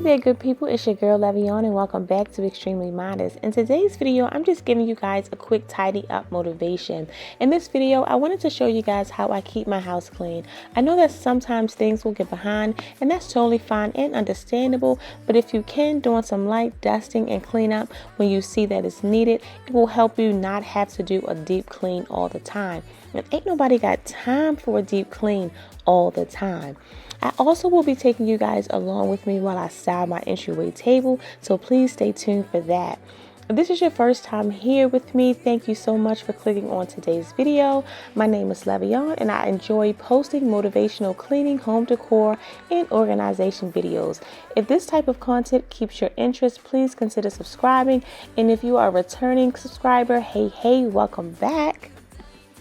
Hey there, good people, it's your girl Levion and welcome back to Extremely Modest. In today's video, I'm just giving you guys a quick tidy up motivation. In this video, I wanted to show you guys how I keep my house clean. I know that sometimes things will get behind and that's totally fine and understandable, but if you can, doing some light dusting and cleanup when you see that it's needed, it will help you not have to do a deep clean all the time. And ain't nobody got time for a deep clean all the time. I also will be taking you guys along with me while I style my entryway table, so please stay tuned for that. If this is your first time here with me, thank you so much for clicking on today's video. My name is Levion and I enjoy posting motivational cleaning, home decor, and organization videos. If this type of content keeps your interest, please consider subscribing. And if you are a returning subscriber, hey, welcome back.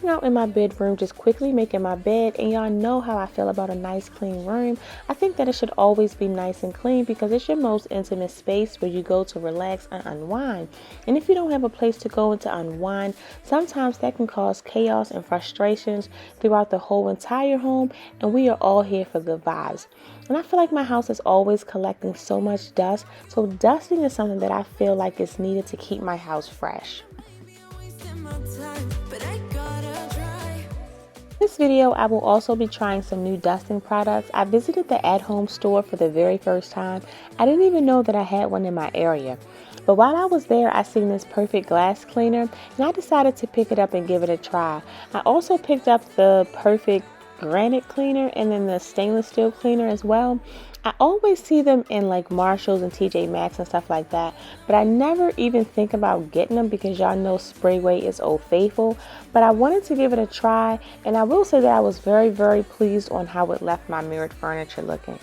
Out in my bedroom, just quickly making my bed, and y'all know how I feel about a nice clean room. I think that it should always be nice and clean because it's your most intimate space where you go to relax and unwind. And if you don't have a place to go and to unwind, sometimes that can cause chaos and frustrations throughout the whole entire home, and we are all here for good vibes. And I feel like my house is always collecting so much dust, so dusting is something that I feel like is needed to keep my house fresh. In this video, I will also be trying some new dusting products. I visited the at-home store for the very first time. I didn't even know that I had one in my area. But while I was there, I seen this perfect glass cleaner and I decided to pick it up and give it a try. I also picked up the perfect granite cleaner and then the stainless steel cleaner as well. I always see them in like Marshalls and TJ Maxx and stuff like that, but I never even think about getting them because y'all know Sprayway is Old Faithful. But I wanted to give it a try, and I will say that I was very pleased on how it left my mirrored furniture looking.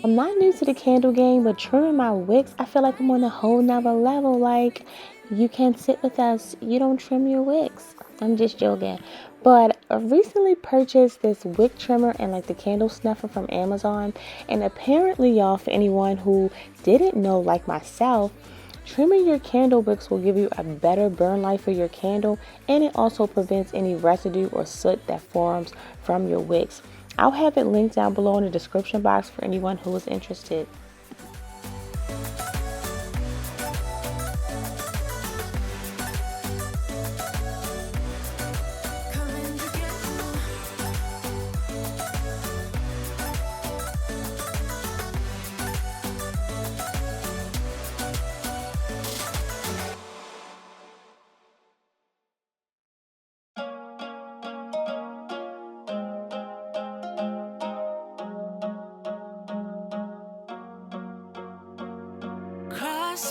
I'm not new to the candle game, but trimming my wicks, I feel like I'm on a whole nother level. Like, you can't sit with us, you don't trim your wicks. I'm just joking. But I recently purchased this wick trimmer and like the candle snuffer from Amazon. And apparently, y'all, for anyone who didn't know like myself, trimming your candle wicks will give you a better burn life for your candle, and it also prevents any residue or soot that forms from your wicks. I'll have it linked down below in the description box for anyone who is interested.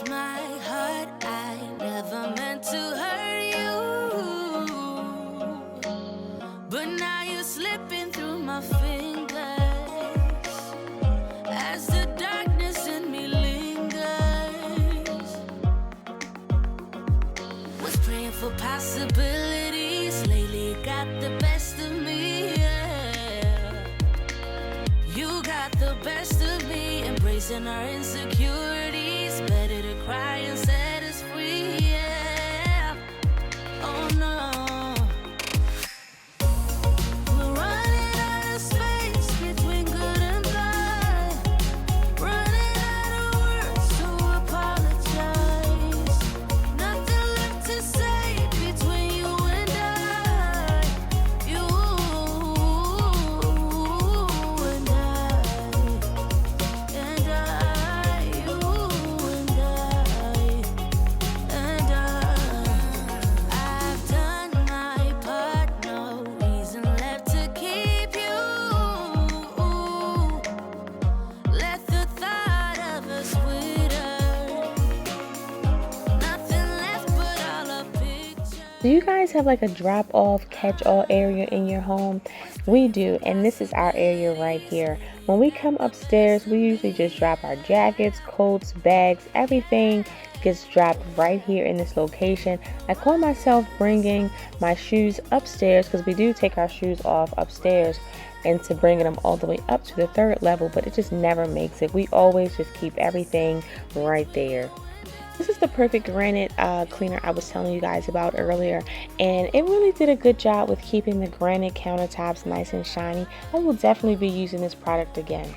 My heart, I never meant to hurt you, but now you're slipping through my fingers as the darkness in me lingers. Was praying for possibilities, lately got the best of me, yeah. You got the best of me, embracing our insecurities. Better to cry and set us free, yeah. Oh no, we're running out of space between good and bad, running out of words to apologize. Nothing left to say between you and I, you and I, you. I've done my part, no reason left to keep you. Let the thought of us wither. Nothing left but all a picture. Do you guys have like a drop-off catch-all area in your home? We do, and this is our area right here. When we come upstairs, we usually just drop our jackets, coats, bags, everything gets dropped right here in this location. I call myself bringing my shoes upstairs because we do take our shoes off upstairs and to bringing them all the way up to the 3rd level, but it just never makes it. We always just keep everything right there. This is the perfect granite cleaner I was telling you guys about earlier, and it really did a good job with keeping the granite countertops nice and shiny. I will definitely be using this product again.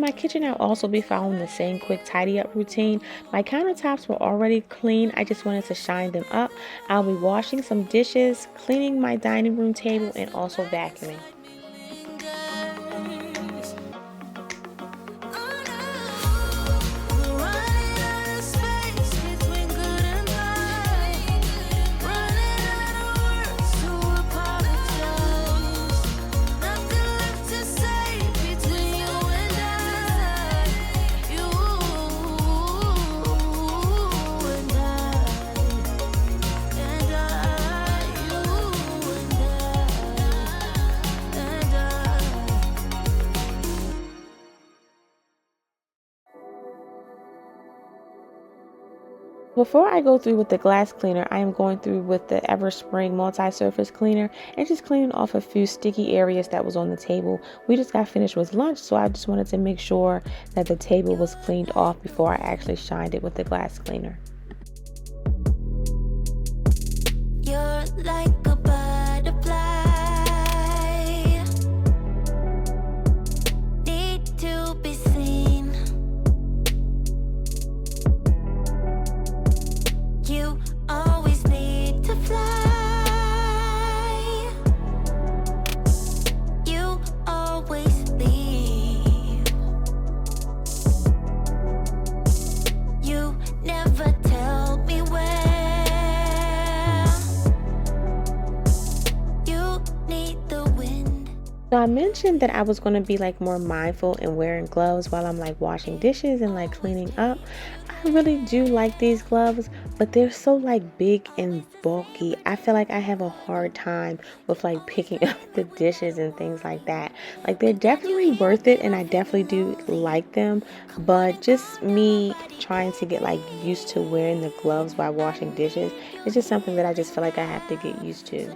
My kitchen, I'll also be following the same quick tidy up routine. My countertops were already clean. I just wanted to shine them up. I'll be washing some dishes, cleaning my dining room table, and also vacuuming. Before I go through with the glass cleaner, I am going through with the Everspring multi-surface cleaner and just cleaning off a few sticky areas that was on the table. We just got finished with lunch, so I just wanted to make sure that the table was cleaned off before I actually shined it with the glass cleaner. You're like a butterfly, need to be seen. You always need to fly. You always leave. You never tell me where. You need the wind. So I mentioned that I was going to be like more mindful and wearing gloves while I'm like washing dishes and like cleaning up. I really do like these gloves, but they're so like big and bulky. I feel like I have a hard time with like picking up the dishes and things like that. Like they're definitely worth it and I definitely do like them, but just me trying to get like used to wearing the gloves while washing dishes, it's just something that I just feel like I have to get used to.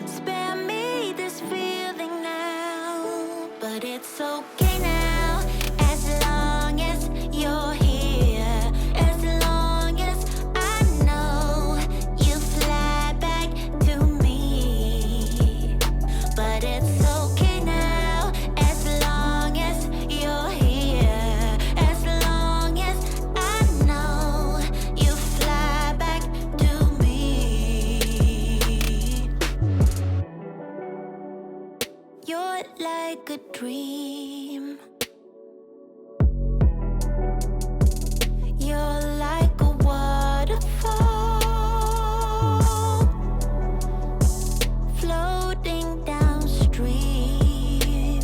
Spare me this feeling now, but it's okay now, as long as you're here, as long as I know you fly back to me. But it's okay now, as long as you're here, as long as I know you fly back to me. You're like a dream. You're like a waterfall, floating downstream.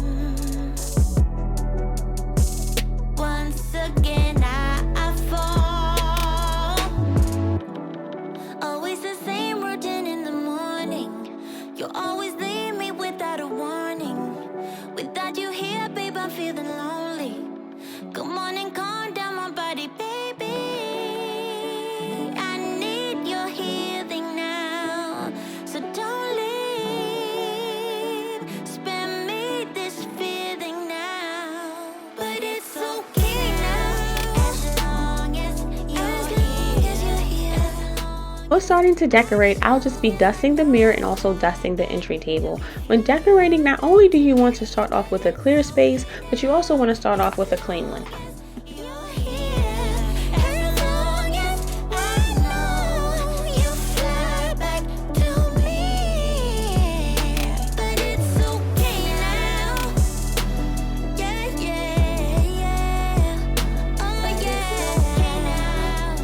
Once again I fall. Always the same routine in the morning. You always leave me without a warning. Without you here, babe, I'm feeling lonely. Come on and calm down my body, baby. I need your healing now, so don't leave. Spare me this feeling now, but it's okay now, as long as you're here. As long While starting to decorate, I'll just be dusting the mirror and also dusting the entry table. When decorating, not only do you want to start off with a clear space, but you also want to start off with a clean one. you're here, as long as I know you fly back to me. But it's okay now. Yeah, yeah, yeah. Oh yeah.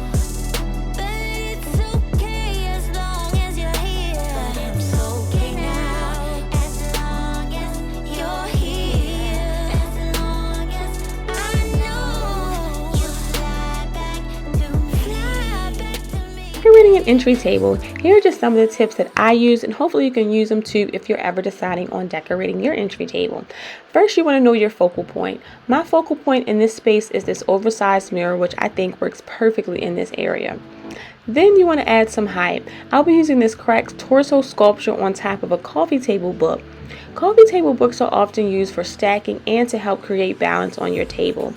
But it's okay as long as you're here. But it's okay now. Decorating an entry table, here are just some of the tips that I use, and hopefully you can use them too if you're ever deciding on decorating your entry table. First, you want to know your focal point. My focal point in this space is this oversized mirror, which I think works perfectly in this area. Then you want to add some height. I'll be using this cracked torso sculpture on top of a coffee table book. Coffee table books are often used for stacking and to help create balance on your table.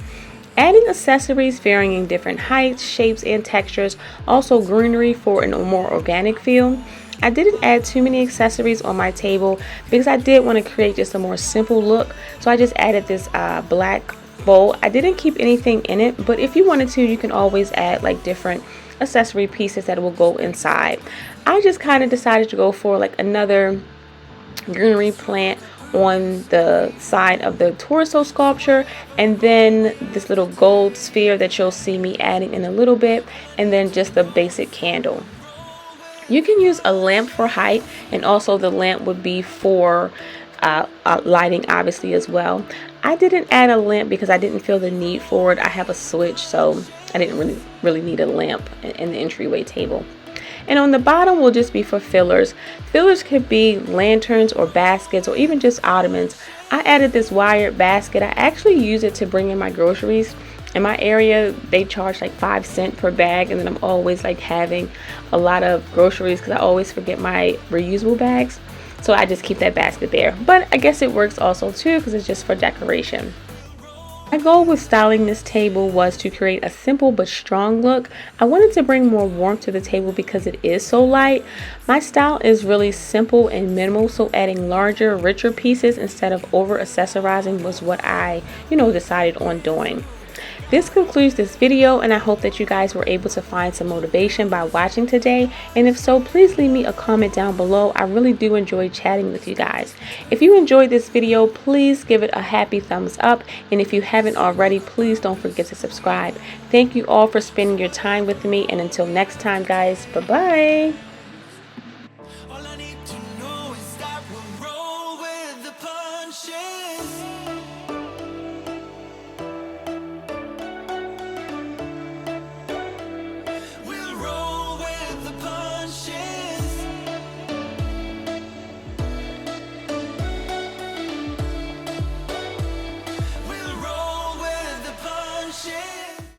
Adding accessories varying in different heights, shapes, and textures, also greenery for a more organic feel. I didn't add too many accessories on my table because I did want to create just a more simple look, so I just added this black bowl. I didn't keep anything in it, but if you wanted to, you can always add like different accessory pieces that will go inside. I just kind of decided to go for like another greenery plant on the side of the torso sculpture, and then this little gold sphere that you'll see me adding in a little bit, and then just the basic candle. You can use a lamp for height, and also the lamp would be for lighting obviously as well. I didn't add a lamp because I didn't feel the need for it. I have a switch, so I didn't really need a lamp in the entryway table. And on the bottom will just be for fillers. Fillers could be lanterns or baskets or even just ottomans. I added this wired basket. I actually use it to bring in my groceries. In my area, they charge like 5 cents per bag, and then I'm always like having a lot of groceries because I always forget my reusable bags. So I just keep that basket there. But I guess it works also too because it's just for decoration. My goal with styling this table was to create a simple but strong look. I wanted to bring more warmth to the table because it is so light. My style is really simple and minimal, so adding larger, richer pieces instead of over accessorizing was what I, decided on doing. This concludes this video, and I hope that you guys were able to find some motivation by watching today. And if so, please leave me a comment down below. I really do enjoy chatting with you guys. If you enjoyed this video, please give it a happy thumbs up. And if you haven't already, please don't forget to subscribe. Thank you all for spending your time with me. And until next time, guys, bye-bye. All I need to know is that we'll roll with the punches.